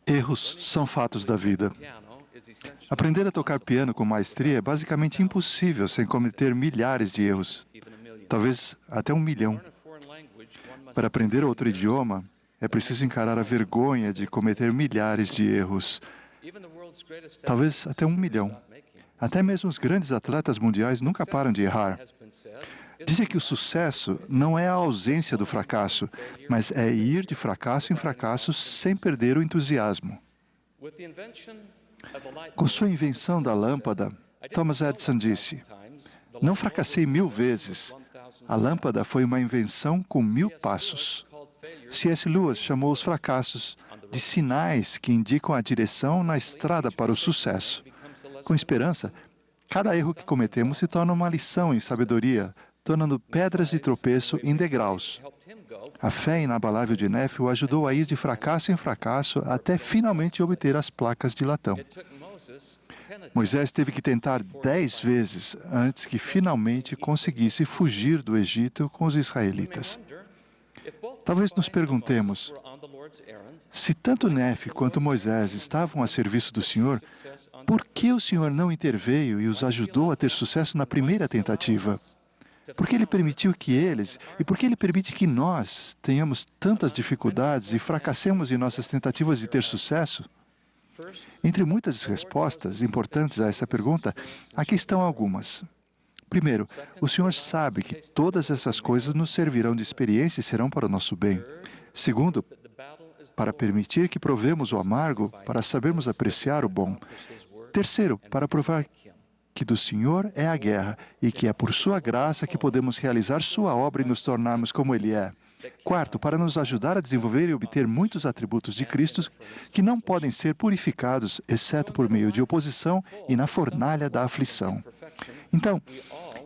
Erros são fatos da vida. Aprender a tocar piano com maestria é basicamente impossível sem cometer milhares de erros, talvez até 1 milhão. Para aprender outro idioma, é preciso encarar a vergonha de cometer milhares de erros, talvez até 1 milhão. Até mesmo os grandes atletas mundiais nunca param de errar. Dizem que o sucesso não é a ausência do fracasso, mas é ir de fracasso em fracasso sem perder o entusiasmo. Com sua invenção da lâmpada, Thomas Edison disse: "Não fracassei 1000 vezes. A lâmpada foi uma invenção com 1000 passos." C.S. Lewis chamou os fracassos de sinais que indicam a direção na estrada para o sucesso. Com esperança, cada erro que cometemos se torna uma lição em sabedoria, tornando pedras de tropeço em degraus. A fé inabalável de Nefe o ajudou a ir de fracasso em fracasso até finalmente obter as placas de latão. Moisés teve que tentar 10 vezes antes que finalmente conseguisse fugir do Egito com os israelitas. Talvez nos perguntemos, se tanto Nefe quanto Moisés estavam a serviço do Senhor, por que o Senhor não interveio e os ajudou a ter sucesso na primeira tentativa? Por que Ele permitiu que eles, e por que Ele permite que nós tenhamos tantas dificuldades e fracassemos em nossas tentativas de ter sucesso? Entre muitas respostas importantes a essa pergunta, aqui estão algumas. Primeiro, o Senhor sabe que todas essas coisas nos servirão de experiência e serão para o nosso bem. Segundo, para permitir que provemos o amargo, para sabermos apreciar o bom. Terceiro, para provar que do Senhor é a guerra e que é por sua graça que podemos realizar sua obra e nos tornarmos como Ele é. Quarto, para nos ajudar a desenvolver e obter muitos atributos de Cristo que não podem ser purificados, exceto por meio de oposição e na fornalha da aflição. Então,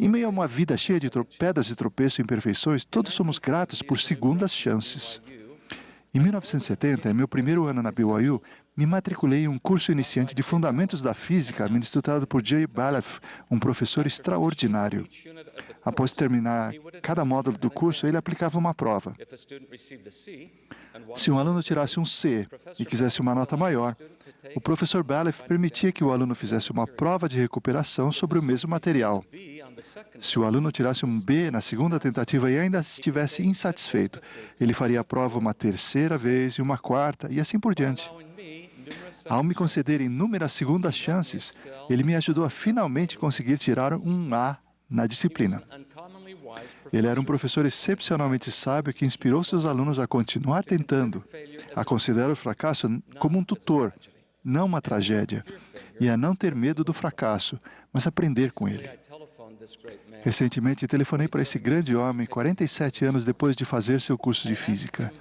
em meio a uma vida cheia de pedras de tropeço e imperfeições, todos somos gratos por segundas chances. Em 1970, em meu primeiro ano na BYU, me matriculei em um curso iniciante de Fundamentos da Física, ministrado por Jay Baleff, um professor extraordinário. Após terminar cada módulo do curso, ele aplicava uma prova. Se um aluno tirasse um C e quisesse uma nota maior, o professor Baleff permitia que o aluno fizesse uma prova de recuperação sobre o mesmo material. Se o aluno tirasse um B na segunda tentativa e ainda estivesse insatisfeito, ele faria a prova uma terceira vez e uma quarta, e assim por diante. Ao me conceder inúmeras segundas chances, ele me ajudou a finalmente conseguir tirar um A na disciplina. Ele era um professor excepcionalmente sábio que inspirou seus alunos a continuar tentando, a considerar o fracasso como um tutor, não uma tragédia, e a não ter medo do fracasso, mas aprender com ele. Recentemente, telefonei para esse grande homem, 47 anos depois de fazer seu curso de física.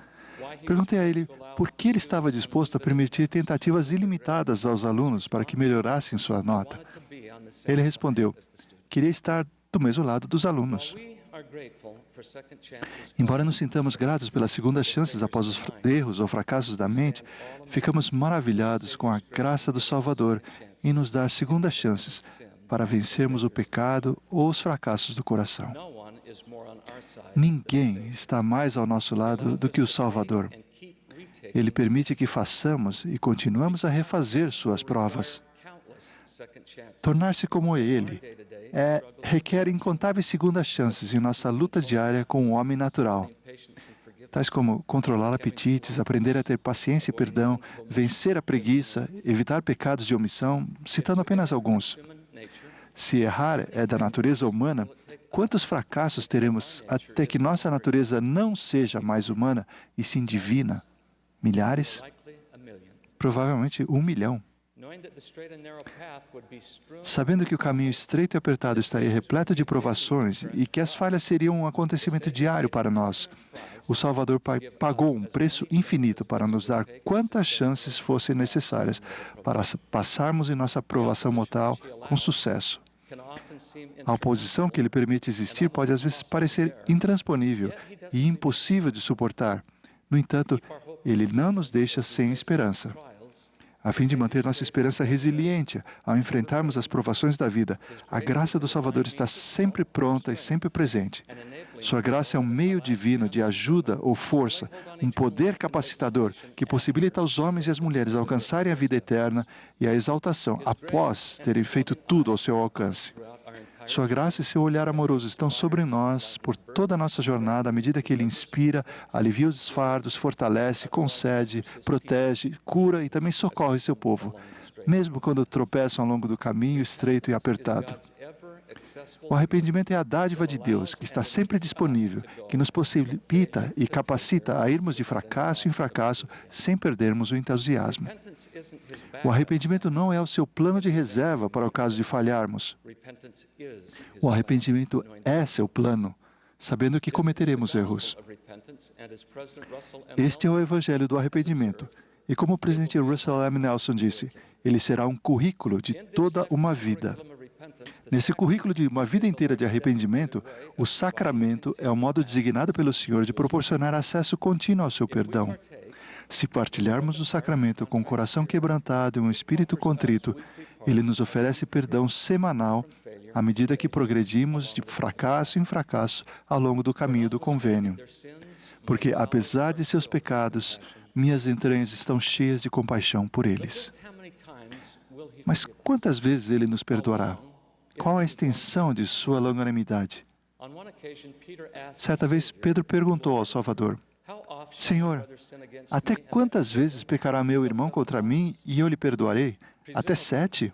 Perguntei a ele por que ele estava disposto a permitir tentativas ilimitadas aos alunos para que melhorassem sua nota. Ele respondeu: queria estar do mesmo lado dos alunos. Embora nos sintamos gratos pelas segundas chances após os erros ou fracassos da mente, ficamos maravilhados com a graça do Salvador em nos dar segundas chances para vencermos o pecado ou os fracassos do coração. Ninguém está mais ao nosso lado do que o Salvador. Ele permite que façamos e continuamos a refazer suas provas. Tornar-se como Ele requer incontáveis segundas chances em nossa luta diária com o homem natural, tais como controlar apetites, aprender a ter paciência e perdão, vencer a preguiça, evitar pecados de omissão, citando apenas alguns. Se errar é da natureza humana, quantos fracassos teremos até que nossa natureza não seja mais humana e sim divina? Milhares? Provavelmente 1 milhão. Sabendo que o caminho estreito e apertado estaria repleto de provações e que as falhas seriam um acontecimento diário para nós, o Salvador pagou um preço infinito para nos dar quantas chances fossem necessárias para passarmos em nossa provação mortal com sucesso. A oposição que Ele permite existir pode às vezes parecer intransponível e impossível de suportar. No entanto, Ele não nos deixa sem esperança. a fim de manter nossa esperança resiliente ao enfrentarmos as provações da vida. A graça do Salvador está sempre pronta e sempre presente. Sua graça é um meio divino de ajuda ou força, um poder capacitador que possibilita aos homens e às mulheres alcançarem a vida eterna e a exaltação após terem feito tudo ao seu alcance. Sua graça e seu olhar amoroso estão sobre nós por toda a nossa jornada, à medida que Ele inspira, alivia os fardos, fortalece, concede, protege, cura e também socorre seu povo, mesmo quando tropeçam ao longo do caminho estreito e apertado. O arrependimento é a dádiva de Deus, que está sempre disponível, que nos possibilita e capacita a irmos de fracasso em fracasso sem perdermos o entusiasmo. O arrependimento não é o seu plano de reserva para o caso de falharmos. O arrependimento é seu plano, sabendo que cometeremos erros. Este é o Evangelho do arrependimento. E como o presidente Russell M. Nelson disse, ele será um currículo de toda uma vida. Nesse currículo de uma vida inteira de arrependimento, o sacramento é o modo designado pelo Senhor de proporcionar acesso contínuo ao seu perdão. Se partilharmos o sacramento com o coração quebrantado e um espírito contrito, Ele nos oferece perdão semanal à medida que progredimos de fracasso em fracasso ao longo do caminho do convênio. Porque, apesar de seus pecados, minhas entranhas estão cheias de compaixão por eles. Mas quantas vezes Ele nos perdoará? Qual a extensão de sua longanimidade? Certa vez, Pedro perguntou ao Salvador, Senhor, até quantas vezes pecará meu irmão contra mim e eu lhe perdoarei? Até 7?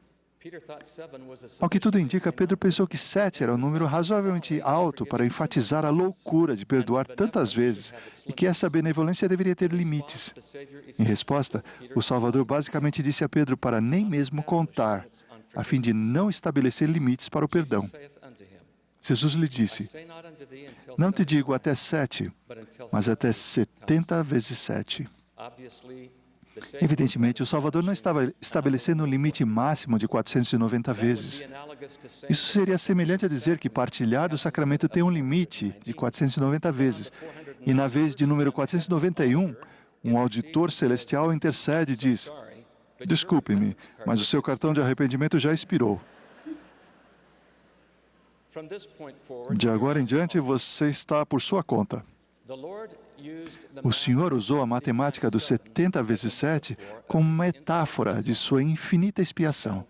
Ao que tudo indica, Pedro pensou que 7 era um número razoavelmente alto para enfatizar a loucura de perdoar tantas vezes e que essa benevolência deveria ter limites. Em resposta, o Salvador basicamente disse a Pedro para nem mesmo contar, a fim de não estabelecer limites para o perdão. Jesus lhe disse, não te digo até 7, mas até 70 vezes 7. Evidentemente, o Salvador não estava estabelecendo um limite máximo de 490 vezes. Isso seria semelhante a dizer que partilhar do sacramento tem um limite de 490 vezes. E na vez de número 491, um auditor celestial intercede e diz, desculpe-me, mas o seu cartão de arrependimento já expirou. De agora em diante, você está por sua conta. O Senhor usou a matemática dos 70 vezes 7 como metáfora de sua infinita expiação,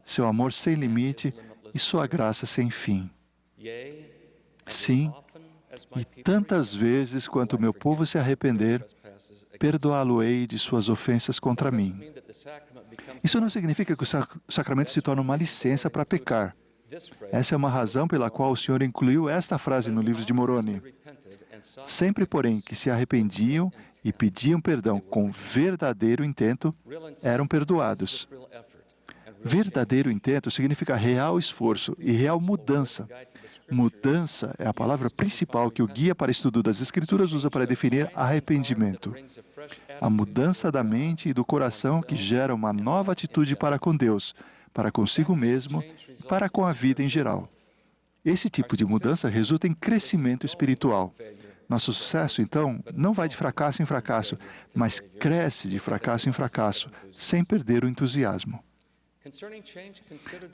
seu amor sem limite e sua graça sem fim. Sim, e tantas vezes quanto o meu povo se arrepender, perdoá-lo-ei de suas ofensas contra mim. Isso não significa que o sacramento se torna uma licença para pecar. Essa é uma razão pela qual o Senhor incluiu esta frase no livro de Moroni. Sempre, porém, que se arrependiam e pediam perdão com verdadeiro intento, eram perdoados. Verdadeiro intento significa real esforço e real mudança. Mudança é a palavra principal que o guia para estudo das Escrituras usa para definir arrependimento. A mudança da mente e do coração que gera uma nova atitude para com Deus, para consigo mesmo e para com a vida em geral. Esse tipo de mudança resulta em crescimento espiritual. Nosso sucesso, então, não vai de fracasso em fracasso, mas cresce de fracasso em fracasso, sem perder o entusiasmo.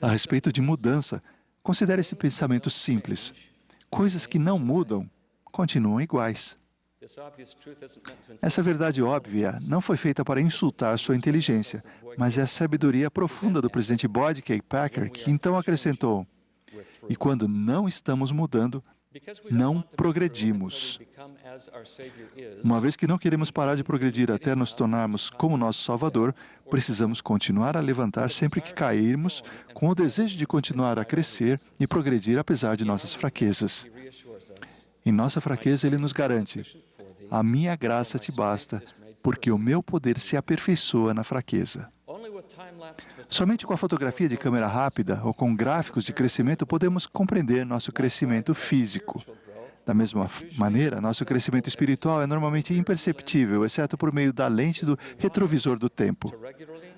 A respeito de mudança, considere esse pensamento simples. Coisas que não mudam, continuam iguais. Essa verdade óbvia não foi feita para insultar sua inteligência, mas é a sabedoria profunda do presidente Boyd K. Packer, que então acrescentou, e quando não estamos mudando, não progredimos. Uma vez que não queremos parar de progredir até nos tornarmos como nosso Salvador, precisamos continuar a levantar sempre que cairmos, com o desejo de continuar a crescer e progredir apesar de nossas fraquezas. Em nossa fraqueza, Ele nos garante, a minha graça te basta, porque o meu poder se aperfeiçoa na fraqueza. Somente com a fotografia de câmera rápida ou com gráficos de crescimento podemos compreender nosso crescimento físico. Da mesma maneira, nosso crescimento espiritual é normalmente imperceptível, exceto por meio da lente do retrovisor do tempo.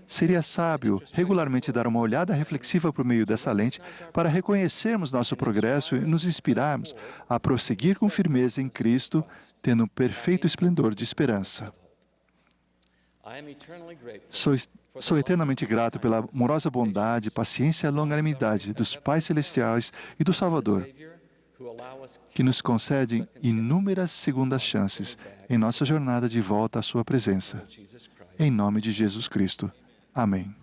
Seria sábio regularmente dar uma olhada reflexiva por meio dessa lente para reconhecermos nosso progresso e nos inspirarmos a prosseguir com firmeza em Cristo, tendo um perfeito esplendor de esperança. Sou eternamente grato pela amorosa bondade, paciência e longanimidade dos Pais Celestiais e do Salvador, que nos concedem inúmeras segundas chances em nossa jornada de volta à Sua presença. Em nome de Jesus Cristo. Amém.